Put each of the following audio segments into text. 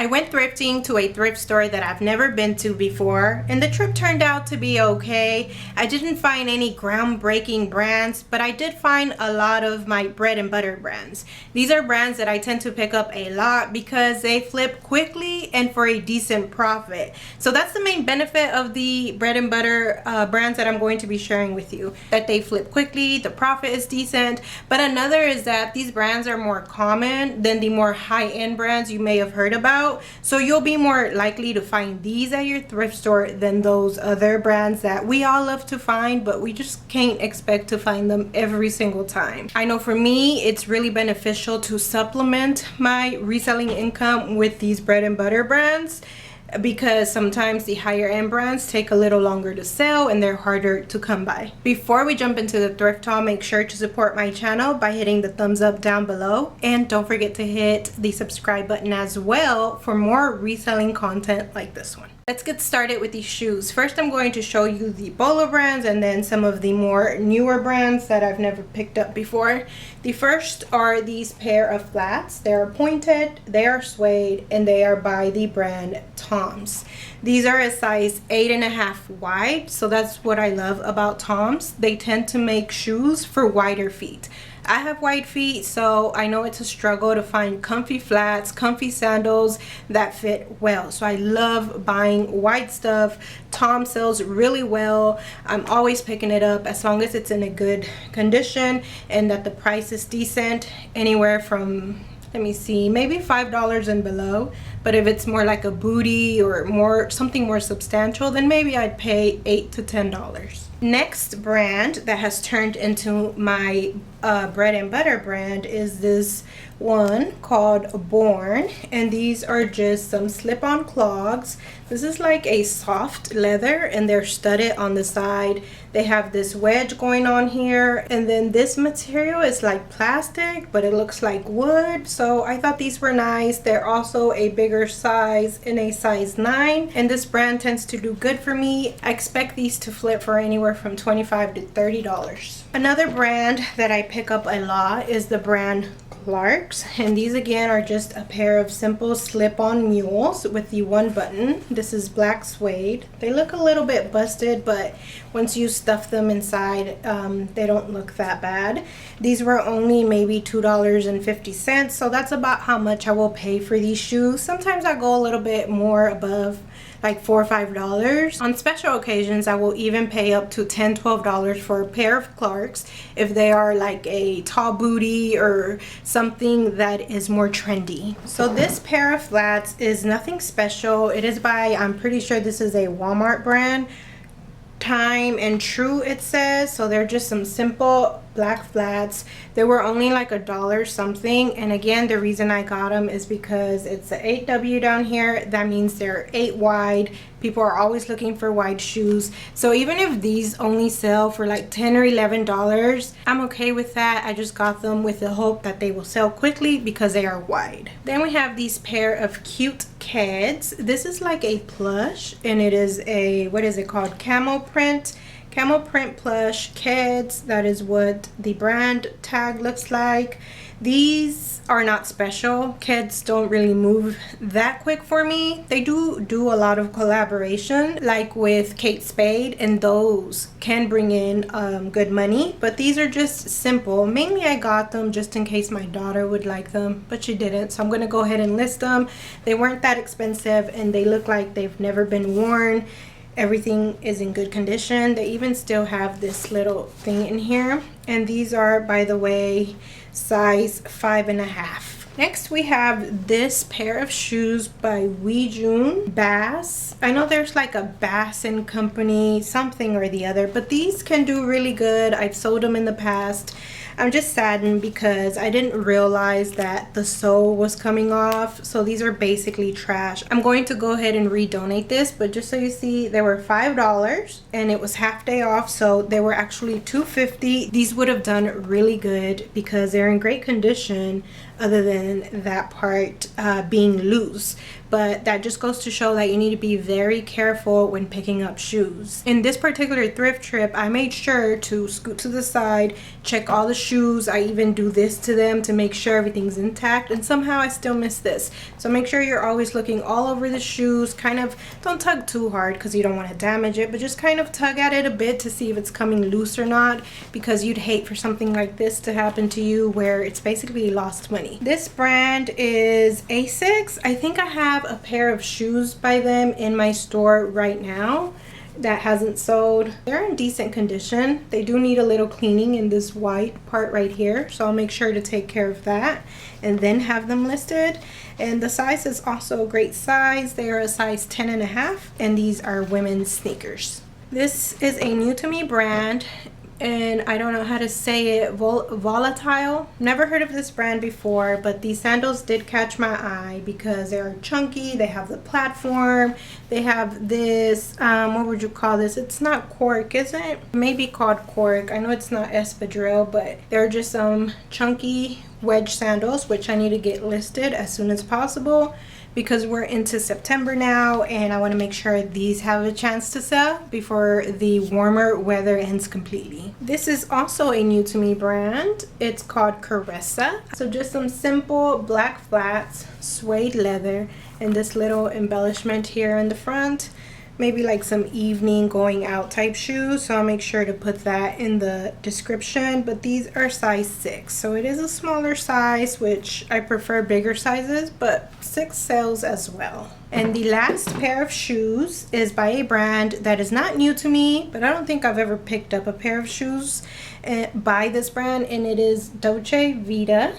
I went thrifting to a thrift store that I've never been to before, and the trip turned out to be okay. I didn't find any groundbreaking brands, but I did find a lot of my bread and butter brands. These are brands that I tend to pick up a lot because they flip quickly and for a decent profit. So that's the main benefit of the bread and butter brands that I'm going to be sharing with you, that they flip quickly, the profit is decent. But another is that these brands are more common than the more high-end brands you may have heard about. So you'll be more likely to find these at your thrift store than those other brands that we all love to find, but we just can't expect to find them every single time. I know for me, it's really beneficial to supplement my reselling income with these bread and butter brands, because sometimes the higher end brands take a little longer to sell and they're harder to come by. Before we jump into the thrift haul, make sure to support my channel by hitting the thumbs up down below, and don't forget to hit the subscribe button as well for more reselling content like this one. Let's get started with these shoes. First, I'm going to show you the BOLO brands and then some of the more newer brands that I've never picked up before. The first are these pair of flats. They're pointed, they are suede, and they are by the brand Toms. These are a size 8.5 wide, so that's what I love about Toms. They tend to make shoes for wider feet. I have wide feet, so I know it's a struggle to find comfy flats, comfy sandals that fit well. So I love buying wide stuff. Tom sells really well. I'm always picking it up as long as it's in a good condition and that the price is decent, anywhere from, let me see, maybe $5 and below. But if it's more like a booty or something more substantial, then maybe I'd pay $8 to $10. Next brand that has turned into my bread and butter brand is this one called Born, and these are just some slip-on clogs. This is like a soft leather and they're studded on the side. They have this wedge going on here, and then this material is like plastic but it looks like wood, so I thought these were nice. They're also a bigger size, in a size 9, and this brand tends to do good for me. I expect these to flip for anywhere from $25 to $30. Another brand that I pick up a lot is the brand Clarks, and these again are just a pair of simple slip-on mules with the one button. This is black suede. They look a little bit busted, but once you stuff them inside, they don't look that bad. These were only maybe $2.50, so that's about how much I will pay for these shoes. Sometimes I go a little bit more above, like $4 or $5. On special occasions, I will even pay up to $10, $12 for a pair of Clarks if they are like a tall booty or something that is more trendy. So this pair of flats is nothing special. It is by, I'm pretty sure this is a Walmart brand, Time and True it says. So they're just some simple black flats. They were only like $1 something, and again, the reason I got them is because it's a 8W down here. That means they're 8 wide. People are always looking for wide shoes, so even if these only sell for like $10 or $11, I'm okay with that. I just got them with the hope that they will sell quickly because they are wide. Then we have these pair of cute kids. This is like a plush, and it is a, what is it called, camel print plush kids. That is what the brand tag looks like. These are not special. Kids don't really move that quick for me. They do a lot of collaboration, like with Kate Spade, and those can bring in good money, but these are just simple. Mainly I got them just in case my daughter would like them, but she didn't, so I'm gonna go ahead and list them. They weren't that expensive and they look like they've never been worn. Everything is in good condition. They even still have this little thing in here, and these are, by the way, size 5.5. Next we have this pair of shoes by Weijun Bass. I know there's like a Bass and Company something or the other, but these can do really good. I've sold them in the past. I'm just saddened because I didn't realize that the sole was coming off, so these are basically trash. I'm going to go ahead and redonate this, but just so you see, they were $5 and it was half day off, so they were actually $2.50. These would have done really good because they're in great condition. other than that part being loose. But that just goes to show that you need to be very careful when picking up shoes. In this particular thrift trip, I made sure to scoot to the side, check all the shoes. I even do this to them to make sure everything's intact, and somehow I still missed this. So make sure you're always looking all over the shoes. Kind of don't tug too hard because you don't want to damage it, but just kind of tug at it a bit to see if it's coming loose or not, because you'd hate for something like this to happen to you where it's basically lost money. This brand is Asics. I think I have a pair of shoes by them in my store right now that hasn't sold. They're in decent condition. They do need a little cleaning in this white part right here, so I'll make sure to take care of that and then have them listed. And the size is also a great size. They are a size 10.5, and these are women's sneakers. This is a new to me brand, and I don't know how to say it, Volatile. Never heard of this brand before, but these sandals did catch my eye because they're chunky. They have the platform. They have this, what would you call this? It's not cork, is it? Maybe called cork. I know it's not espadrille, but they're just some chunky wedge sandals, which I need to get listed as soon as possible, because we're into September now and I want to make sure these have a chance to sell before the warmer weather ends completely. This is also a new to me brand. It's called Caressa. So just some simple black flats, suede leather, and this little embellishment here in the front. Maybe like some evening going out type shoes, so I'll make sure to put that in the description. But these are size 6, so it is a smaller size, which I prefer bigger sizes, but 6 sells as well. And the last pair of shoes is by a brand that is not new to me, but I don't think I've ever picked up a pair of shoes by this brand, and it is Dolce Vita.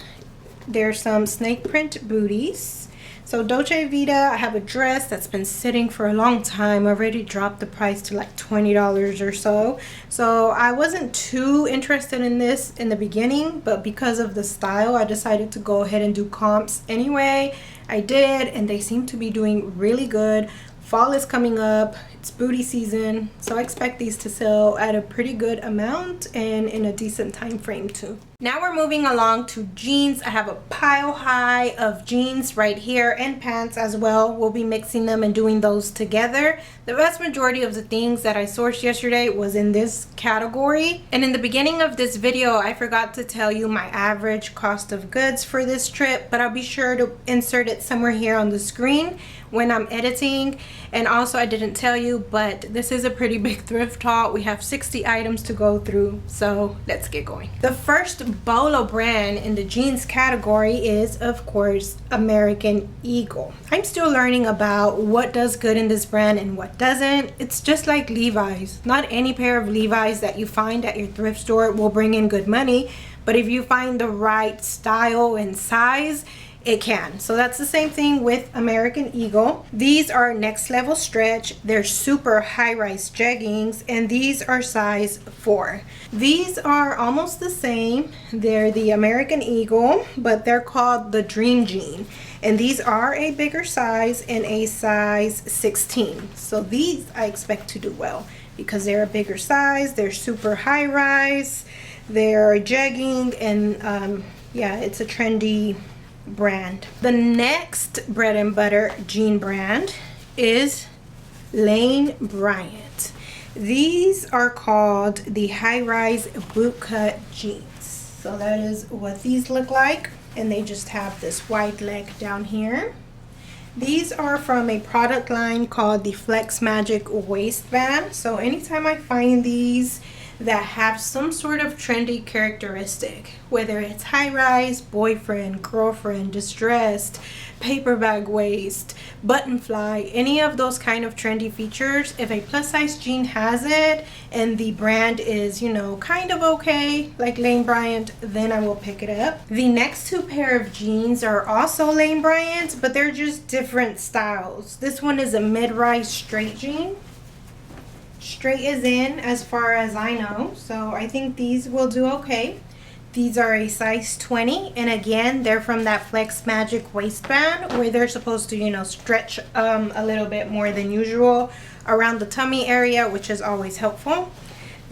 There's some snake print booties. So Dolce Vita, I have a dress that's been sitting for a long time. I already dropped the price to like $20 or so. So I wasn't too interested in this in the beginning, but because of the style, I decided to go ahead and do comps anyway. I did, and they seem to be doing really good. Fall is coming up, it's booty season, so I expect these to sell at a pretty good amount and in a decent time frame too. Now we're moving along to jeans. I have a pile high of jeans right here, and pants as well. We'll be mixing them and doing those together. The vast majority of the things that I sourced yesterday was in this category. And in the beginning of this video, I forgot to tell you my average cost of goods for this trip, but I'll be sure to insert it somewhere here on the screen when I'm editing. And also, I didn't tell you, but this is a pretty big thrift haul. We have 60 items to go through, so let's get going. The first BOLO brand in the jeans category is, of course, American Eagle. I'm still learning about what does good in this brand and what doesn't. It's just like Levi's. Not any pair of Levi's that you find at your thrift store will bring in good money, but if you find the right style and size, it can. So that's the same thing with American Eagle. These are next level stretch. They're super high-rise jeggings, and these are size 4. These are almost the same. They're the American Eagle, but they're called the Dream Jean, and these are a bigger size and a size 16. So these I expect to do well because they're a bigger size. They're super high-rise. They're jegging, and yeah, it's a trendy brand. The next bread and butter jean brand is Lane Bryant. These are called the high-rise bootcut jeans. So that is what these look like, and they just have this white leg down here. These are from a product line called the Flex Magic waistband. So anytime I find these that have some sort of trendy characteristic, whether it's high-rise, boyfriend, girlfriend, distressed, paper bag waist, button fly, any of those kind of trendy features, if a plus size jean has it and the brand is, you know, kind of okay, like Lane Bryant, then I will pick it up. The next 2 pair of jeans are also Lane Bryant, but they're just different styles. This one is a mid-rise straight jean. Straight is in as far as I know, so I think these will do okay. These are a size 20, and again, they're from that Flex Magic waistband where they're supposed to, you know, stretch a little bit more than usual around the tummy area, which is always helpful.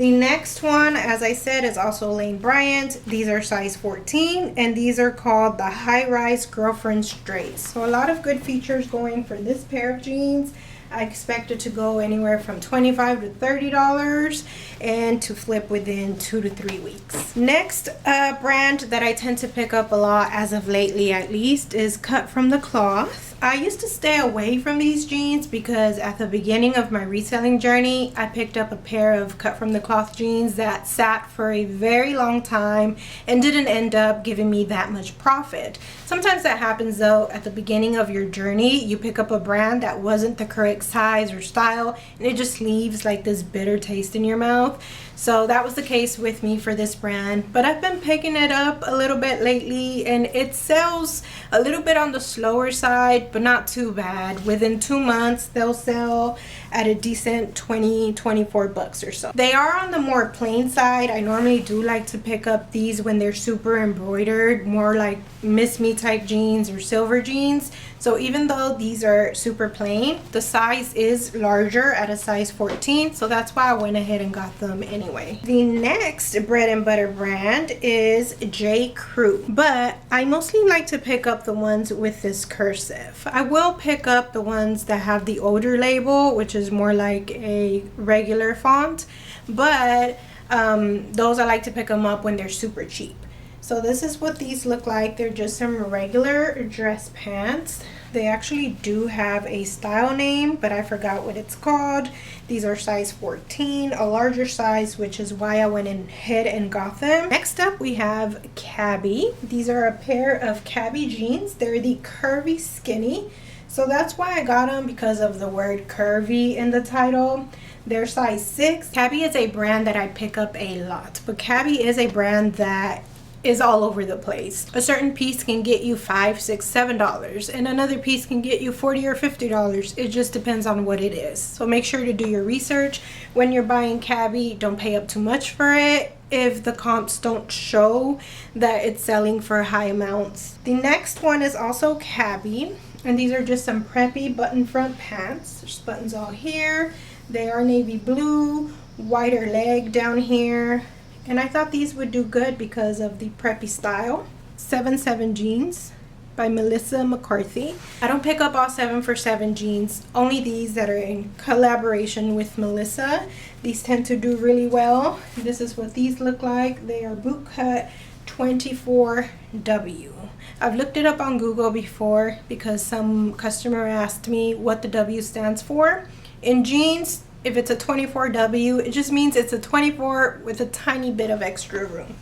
The next one, as I said, is also Lane Bryant. These are size 14 and these are called the High Rise Girlfriend Straights. So a lot of good features going for this pair of jeans. I expect it to go anywhere from $25 to $30 and to flip within 2 to 3 weeks. Next brand that I tend to pick up a lot, as of lately at least, is Cut From The Cloth. I used to stay away from these jeans because at the beginning of my reselling journey, I picked up a pair of Cut From The Cloth jeans that sat for a very long time and didn't end up giving me that much profit. Sometimes that happens though. At the beginning of your journey, you pick up a brand that wasn't the correct size or style and it just leaves like this bitter taste in your mouth. So that was the case with me for this brand, but I've been picking it up a little bit lately and it sells a little bit on the slower side, but not too bad. Within 2 months, they'll sell at a decent 24 bucks or so. They are on the more plain side. I normally do like to pick up these when they're super embroidered, more like Miss Me type jeans or silver jeans. So even though these are super plain, the size is larger at a size 14. So that's why I went ahead and got them anyway. The next bread and butter brand is J. Crew, but I mostly like to pick up the ones with this cursive. I will pick up the ones that have the older label, which is more like a regular font, but those I like to pick them up when they're super cheap. So this is what these look like. They're just some regular dress pants. They actually do have a style name, but I forgot what it's called. These are size 14, a larger size, which is why I went ahead and got them. Next up, we have Cabby. These are a pair of Cabby jeans. They're the curvy skinny. So that's why I got them, because of the word curvy in the title. They're size 6. Cabby is a brand that I pick up a lot, but Cabby is a brand that is all over the place. A certain piece can get you $5, $6, $7 and another piece can get you $40 or $50. It just depends on what it is. So make sure to do your research when you're buying Cabby. Don't pay up too much for it if the comps don't show that it's selling for high amounts. The next one is also Cabby, and these are just some preppy button front pants. There's buttons all here. They are navy blue, wider leg down here. And I thought these would do good because of the preppy style. 7 jeans by Melissa McCarthy. I don't pick up all 7 for 7 jeans, only these that are in collaboration with Melissa. These tend to do really well. This is what these look like. They are boot cut 24W. I've looked it up on Google before because some customer asked me what the W stands for. In jeans, if it's a 24W, it just means it's a 24 with a tiny bit of extra room.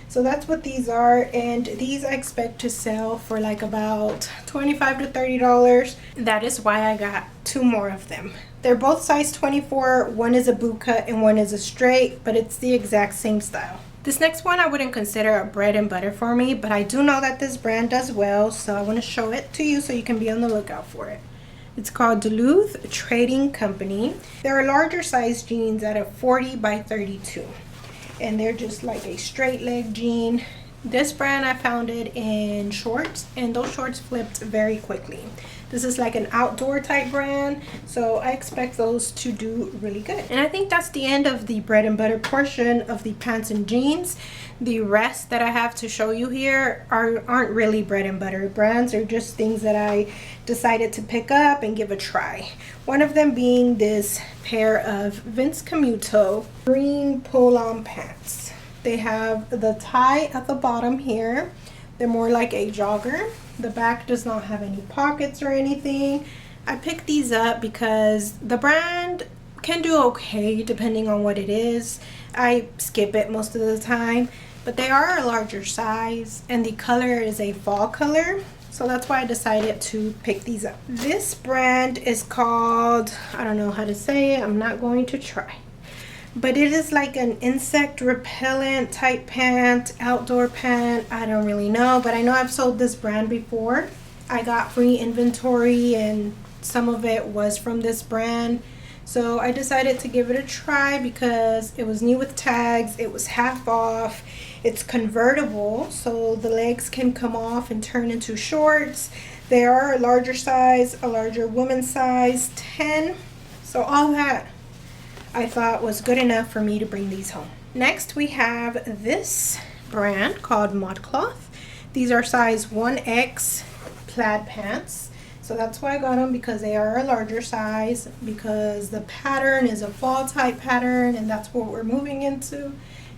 So that's what these are, and these I expect to sell for like about $25 to $30. That is why I got 2 more of them. They're both size 24. One is a boot cut and one is a straight, but it's the exact same style. This next one I wouldn't consider a bread and butter for me, but I do know that this brand does well, so I want to show it to you so you can be on the lookout for it. It's called Duluth Trading Company. They're larger size jeans at a 40 by 32. And they're just like a straight leg jean. This brand, I found it in shorts, and those shorts flipped very quickly. This is like an outdoor type brand, so I expect those to do really good. And I think that's the end of the bread and butter portion of the pants and jeans. The rest that I have to show you here aren't really bread and butter brands. They're just things that I decided to pick up and give a try. One of them being this pair of Vince Camuto green pull-on pants. They have the tie at the bottom here. They're more like a jogger. The back does not have any pockets or anything. I picked these up because the brand can do okay depending on what it is. I skip it most of the time, but they are a larger size and the color is a fall color. So that's why I decided to pick these up. This brand is called, I don't know how to say it, I'm not going to try. But it is like an insect repellent type pant, outdoor pant. I don't really know, but I know I've sold this brand before. I got free inventory and some of it was from this brand. So I decided to give it a try because it was new with tags. It was half off. It's convertible, so the legs can come off and turn into shorts. They are a larger size, a larger woman's size 10. So all that I thought was good enough for me to bring these home. Next we have this brand called ModCloth. These are size 1X plaid pants. So that's why I got them, because they are a larger size, because the pattern is a fall type pattern and that's what we're moving into,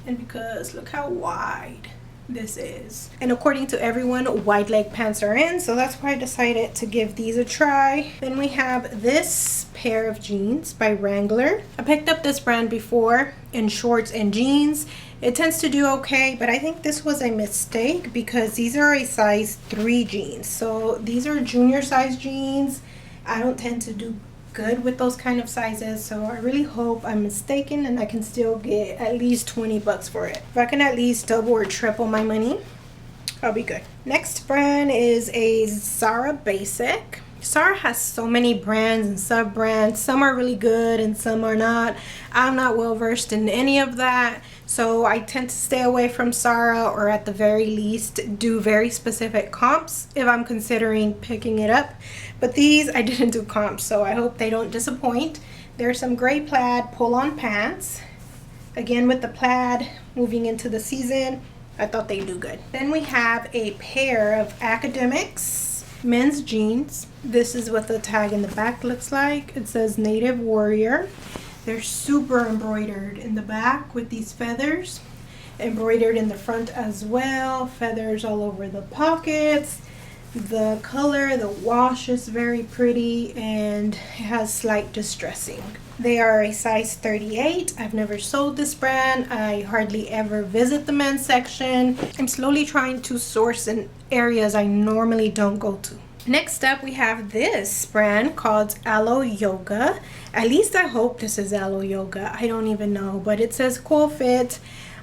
and because look how wide this is. And according to everyone, wide leg pants are in, so that's why I decided to give these a try. Then we have this pair of jeans by Wrangler. I picked up this brand before in shorts and jeans. It tends to do okay, but I think this was a mistake because these are a size 3 jeans. So these are junior size jeans. I don't tend to do good with those kind of sizes, so I really hope I'm mistaken and I can still get at least 20 bucks for it. If I can at least double or triple my money, I'll be good. Next brand is a Zara Basic. Zara has so many brands and sub brands. Some are really good and some are not. I'm not well versed in any of that, so I tend to stay away from Zara, or at the very least do very specific comps if I'm considering picking it up. But these I didn't do comps, so I hope they don't disappoint. There's some gray plaid pull-on pants. Again, with the plaid moving into the season, I thought they'd do good. Then we have a pair of Academics men's jeans. This is what the tag in the back looks like. It says Native Warrior. They're super embroidered in the back with these feathers, embroidered in the front as well, feathers all over the pockets. The color, the wash is very pretty and has slight distressing. They are a size 38. I've never sold this brand. I hardly ever visit the men's section. I'm slowly trying to source in areas I normally don't go to. Next up, we have this brand called Aloe Yoga. At least I hope this is Aloe Yoga. I don't even know, but it says cool fit.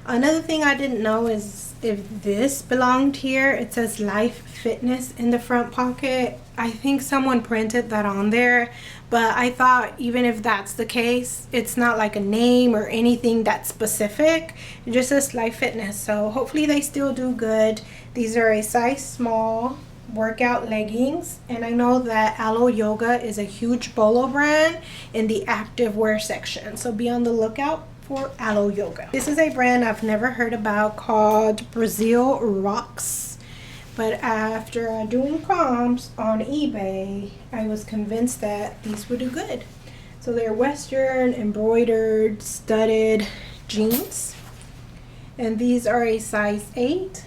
Another thing I didn't know is if this belonged here. It says Life Fitness in the front pocket. I think someone printed that on there, but I thought even if that's the case, it's not like a name or anything that's specific. It just says Life Fitness, so hopefully they still do good. These are a size small workout leggings, and I know that Aloe Yoga is a huge BOLO brand in the active wear section, so be on the lookout for Aloe Yoga. This is a brand I've never heard about called Brazil Rocks, but after doing comps on eBay, I was convinced that these would do good. So they're Western embroidered studded jeans, and these are a size 8.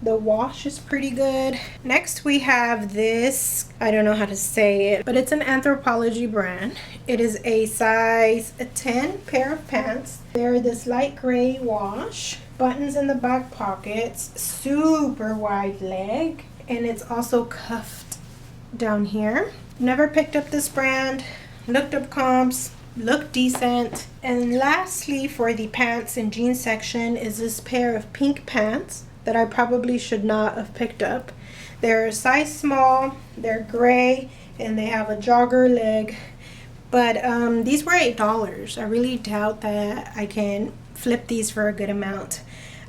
The wash is pretty good. Next we have this, I don't know how to say it, but it's an Anthropology brand. It is a size 10 pair of pants. They're this light gray wash, buttons in the back pockets, super wide leg, and it's also cuffed down here. Never picked up this brand, looked up comps, looked decent. And lastly, for the pants and jeans section, is this pair of pink pants that I probably should not have picked up. They're a size small, they're gray, and they have a jogger leg. But these were $8. I really doubt that I can flip these for a good amount.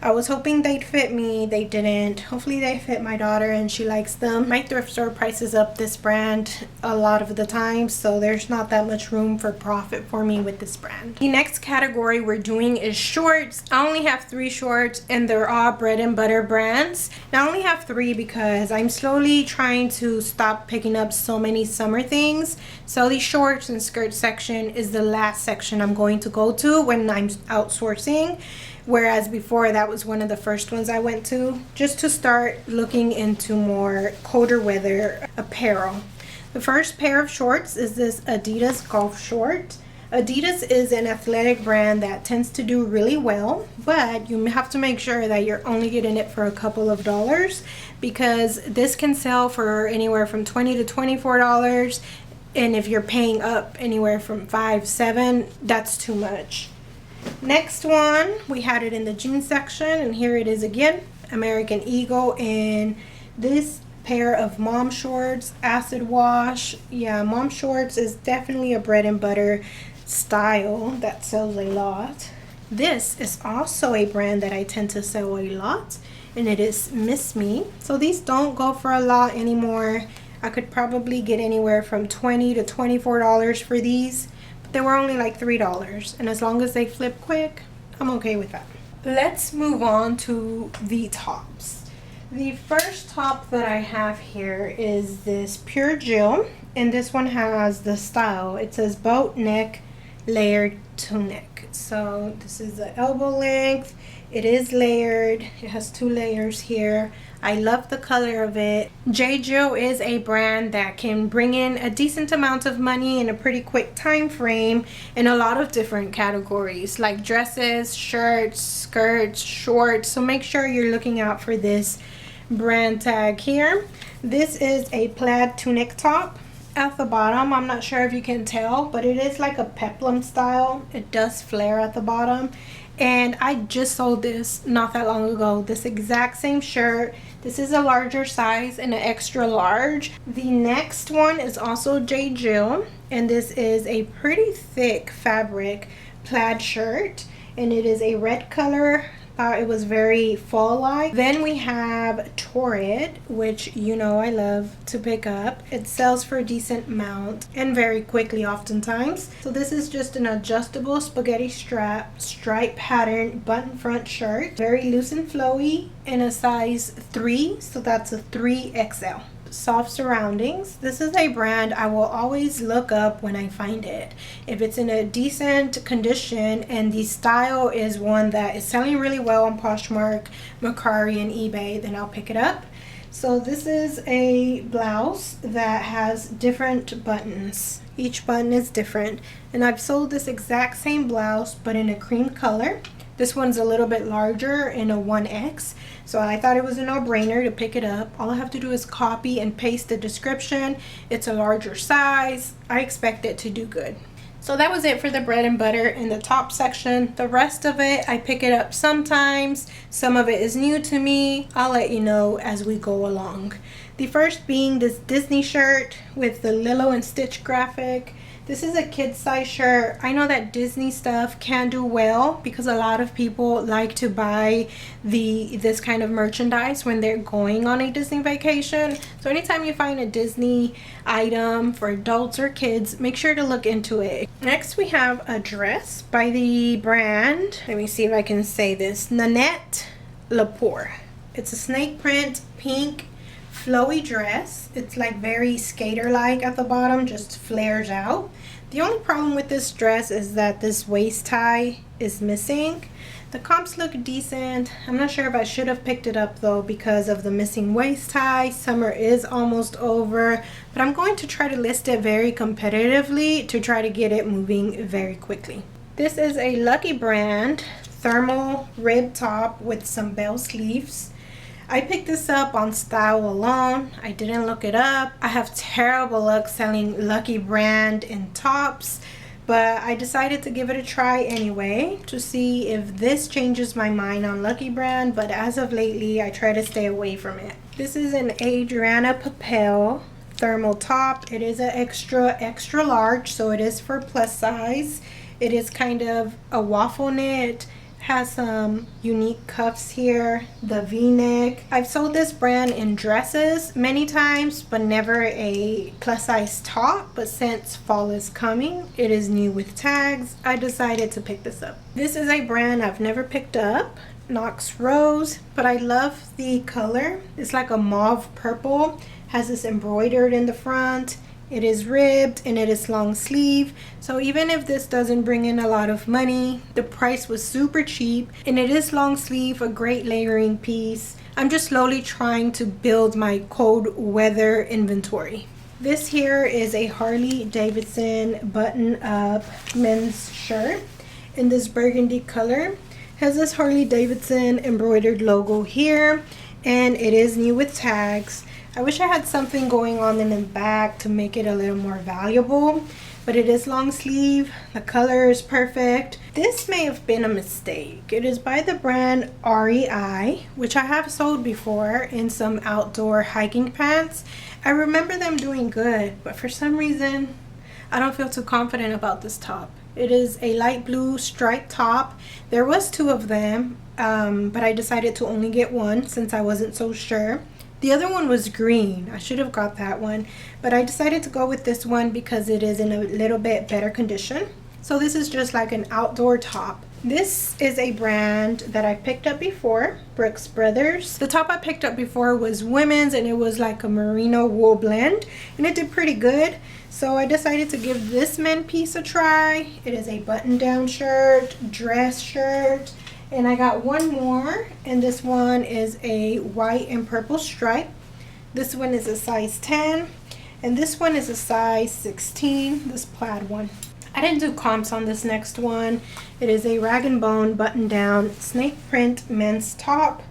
I was hoping they'd fit me. They didn't. Hopefully they fit my daughter and she likes them. My thrift store prices up this brand a lot of the time, so there's not that much room for profit for me with this brand. The next category we're doing is shorts. I only have 3 shorts and they're all bread and butter brands. Now I only have 3 because I'm slowly trying to stop picking up so many summer things. So the shorts and skirt section is the last section I'm going to go to when I'm outsourcing. Whereas before, that was one of the first ones I went to, just to start looking into more colder weather apparel. The first pair of shorts is this Adidas golf short. Adidas is an athletic brand that tends to do really well, but you have to make sure that you're only getting it for a couple of dollars, because this can sell for anywhere from $20 to $24, and if you're paying up anywhere from $5, $7, that's too much. Next one, we had it in the jeans section, and here it is again, American Eagle, and this pair of mom shorts, acid wash. Yeah, mom shorts is definitely a bread and butter style that sells a lot. This is also a brand that I tend to sell a lot, and it is Miss Me. So these don't go for a lot anymore. I could probably get anywhere from $20 to $24 for these. They were only like $3, and as long as they flip quick, I'm okay with that. Let's move on to the tops. The first top that I have here is this pure Jill, and this one has the style. It says boat neck layered tunic. So this is the elbow length. It is layered. It has 2 layers here. I love the color of it. J. Jill is a brand that can bring in a decent amount of money in a pretty quick time frame in a lot of different categories like dresses, shirts, skirts, shorts. So make sure you're looking out for this brand tag here. This is a plaid tunic top. At the bottom, I'm not sure if you can tell, but it is like a peplum style. It does flare at the bottom, and I just sold this not that long ago. This exact same shirt. This is a larger size and an extra large. The next one is also J. Jill, and this is a pretty thick fabric plaid shirt, and it is a red color. It was very fall-like. Then we have Torrid, which you know I love to pick up. It sells for a decent amount and very quickly oftentimes. So this is just an adjustable spaghetti strap stripe pattern button front shirt. Very loose and flowy, in a size 3, so that's a 3XL. Soft surroundings. This is a brand I will always look up when I find it. If it's in a decent condition and the style is one that is selling really well on Poshmark, Mercari, and eBay, then I'll pick it up. So this is a blouse that has different buttons. Each button is different, and I've sold this exact same blouse but in a cream color. This one's a little bit larger in a 1X, so I thought it was a no-brainer to pick it up. All I have to do is copy and paste the description. It's a larger size. I expect it to do good. So that was it for the bread and butter in the top section. The rest of it, I pick it up sometimes. Some of it is new to me. I'll let you know as we go along. The first being this Disney shirt with the Lilo and Stitch graphic. This is a kid size shirt. I know that Disney stuff can do well because a lot of people like to buy this kind of merchandise when they're going on a Disney vacation. So anytime you find a Disney item for adults or kids, make sure to look into it. Next we have a dress by the brand, let me see if I can say this, Nanette Lepore. It's a snake print pink flowy dress. It's like very skater like at the bottom, just flares out. The only problem with this dress is that this waist tie is missing. The comps look decent. I'm not sure if I should have picked it up though because of the missing waist tie. Summer is almost over, but I'm going to try to list it very competitively to try to get it moving very quickly. This is a Lucky Brand thermal rib top with some bell sleeves. I picked this up on Style alone. I didn't look it up. I have terrible luck selling Lucky Brand in tops, but I decided to give it a try anyway to see if this changes my mind on Lucky Brand, but as of lately I try to stay away from it. This is an Adriana Papel thermal top. It is an extra large, so it is for plus size. It is kind of a waffle knit. Has some unique cuffs here, the v-neck. I've sold this brand in dresses many times, but never a plus size top. But since fall is coming, it is new with tags, I decided to pick this up. This is a brand I've never picked up, Knox Rose, but I love the color. It's like a mauve purple, has this embroidered in the front. It is ribbed and it is long sleeve, so even if this doesn't bring in a lot of money, the price was super cheap, and it is long sleeve, a great layering piece. I'm just slowly trying to build my cold weather inventory. This here is a Harley Davidson button up men's shirt in this burgundy color. Has this Harley Davidson embroidered logo here, and it is new with tags. I wish I had something going on in the back to make it a little more valuable, but it is long sleeve. The color is perfect. This may have been a mistake. It is by the brand REI, which I have sold before in some outdoor hiking pants. I remember them doing good, but for some reason, I don't feel too confident about this top. It is a light blue striped top. There was 2 of them, but I decided to only get one since I wasn't so sure. The other one was green. I should have got that one, but I decided to go with this one because it is in a little bit better condition. So this is just like an outdoor top. This is a brand that I picked up before, Brooks Brothers. The top I picked up before was women's, and it was like a merino wool blend, and it did pretty good. So I decided to give this men piece a try. It is a button-down shirt, dress shirt, and I got one more, and this one is a white and purple stripe. This one is a size 10, and this one is a size 16, this plaid one. I didn't do comps on this next one. It is a rag and bone button down snake print men's top.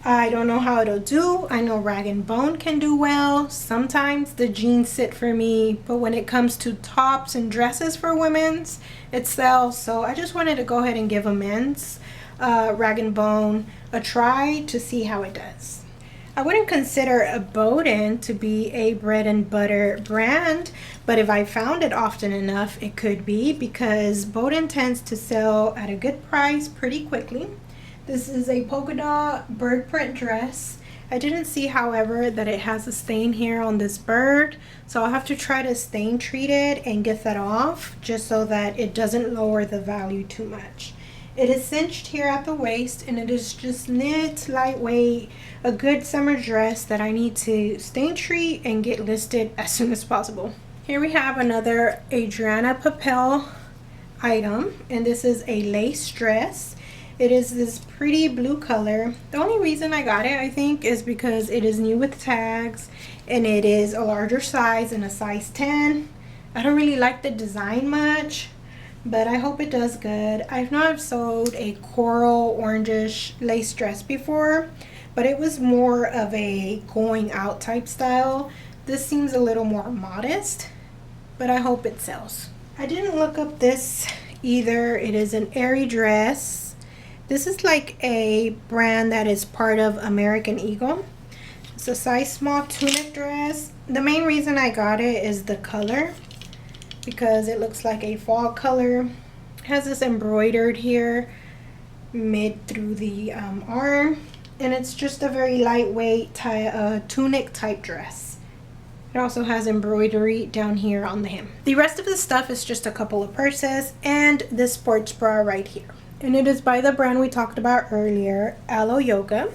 I don't know how it'll do. I know rag and bone can do well. Sometimes the jeans sit for me, but when it comes to tops and dresses for women's, it sells. So I just wanted to go ahead and give a men's rag and bone a try to see how it does. I wouldn't consider a Bowden to be a bread and butter brand, but if I found it often enough, it could be, because Bowden tends to sell at a good price pretty quickly. This is a polka dot bird print dress. I didn't see, however, that it has a stain here on this bird, so I'll have to try to stain treat it and get that off, just so that it doesn't lower the value too much. It is cinched here at the waist, and it is just knit, lightweight, a good summer dress that I need to stain treat and get listed as soon as possible. Here we have another Adriana Papel item, and this is a lace dress. It is this pretty blue color. The only reason I got it, I think, is because it is new with tags, and it is a larger size and a size 10. I don't really like the design much, but I hope it does good. I've not sewed a coral orangish lace dress before, but it was more of a going out type style. This seems a little more modest, but I hope it sells. I didn't look up this either. It is an airy dress. This is like a brand that is part of American Eagle. It's a size small tunic dress. The main reason I got it is the color, because it looks like a fall color. It has this embroidered here mid through the arm, and it's just a very lightweight tunic type dress. It also has embroidery down here on the hem. The rest of the stuff is just a couple of purses and this sports bra right here, and it is by the brand we talked about earlier, Alo Yoga.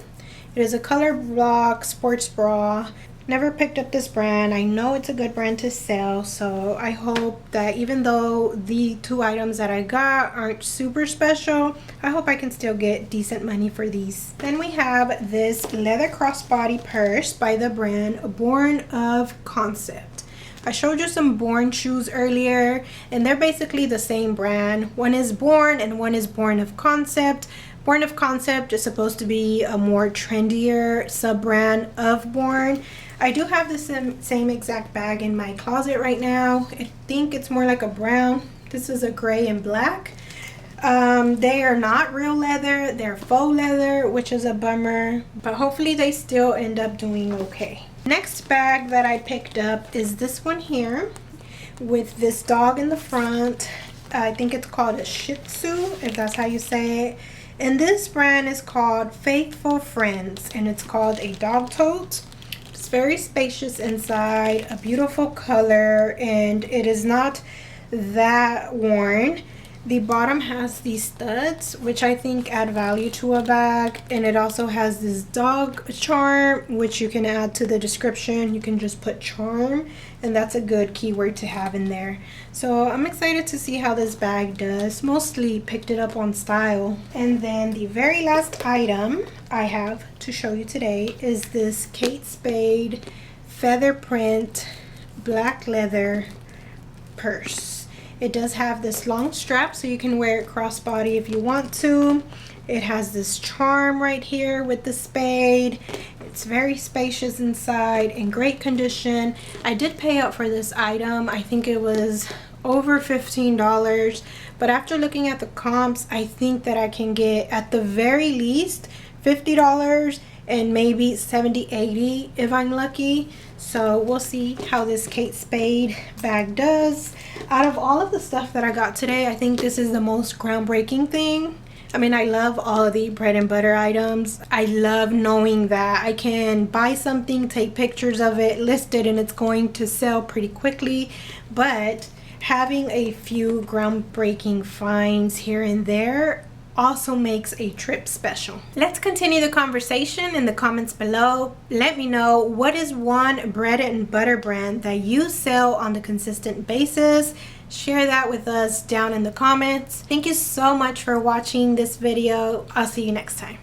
It is a color block sports bra. Never picked up this brand. I know it's a good brand to sell, so I hope that even though the two items that I got aren't super special, I hope I can still get decent money for these. Then we have this leather crossbody purse by the brand Born of Concept. I showed you some Born shoes earlier, and they're basically the same brand. One is Born and one is Born of Concept. Born of Concept is supposed to be a more trendier sub-brand of Born. I do have the same exact bag in my closet right now. I think it's more like a brown. This is a gray and black. They are not real leather. They're faux leather, which is a bummer, but hopefully they still end up doing okay. Next bag that I picked up is this one here with this dog in the front. I think it's called a Shih Tzu, if that's how you say it. And this brand is called Faithful Friends, and it's called a dog tote. It's very spacious inside, a beautiful color, and it is not that worn. The bottom has these studs, which I think add value to a bag, and it also has this dog charm, which you can add to the description. You can just put charm, and that's a good keyword to have in there. So I'm excited to see how this bag does. Mostly picked it up on style. And then the very last item I have to show you today is this Kate Spade feather print black leather purse. It does have this long strap, so you can wear it crossbody if you want to. It has this charm right here with the spade. It's very spacious inside, in great condition. I did pay up for this item. I think it was over $15, but after looking at the comps, I think that I can get at the very least $50 and maybe $70, $80 if I'm lucky. So we'll see how this Kate Spade bag does. Out of all of the stuff that I got today, I think this is the most groundbreaking thing. I mean, I love all of the bread and butter items. I love knowing that I can buy something, take pictures of it, list it, and it's going to sell pretty quickly. But Having a few groundbreaking finds here and there also makes a trip special. Let's continue the conversation in the comments below. Let me know, what is one bread and butter brand that you sell on a consistent basis? Share that with us down in the comments. Thank you so much for watching this video. I'll see you next time.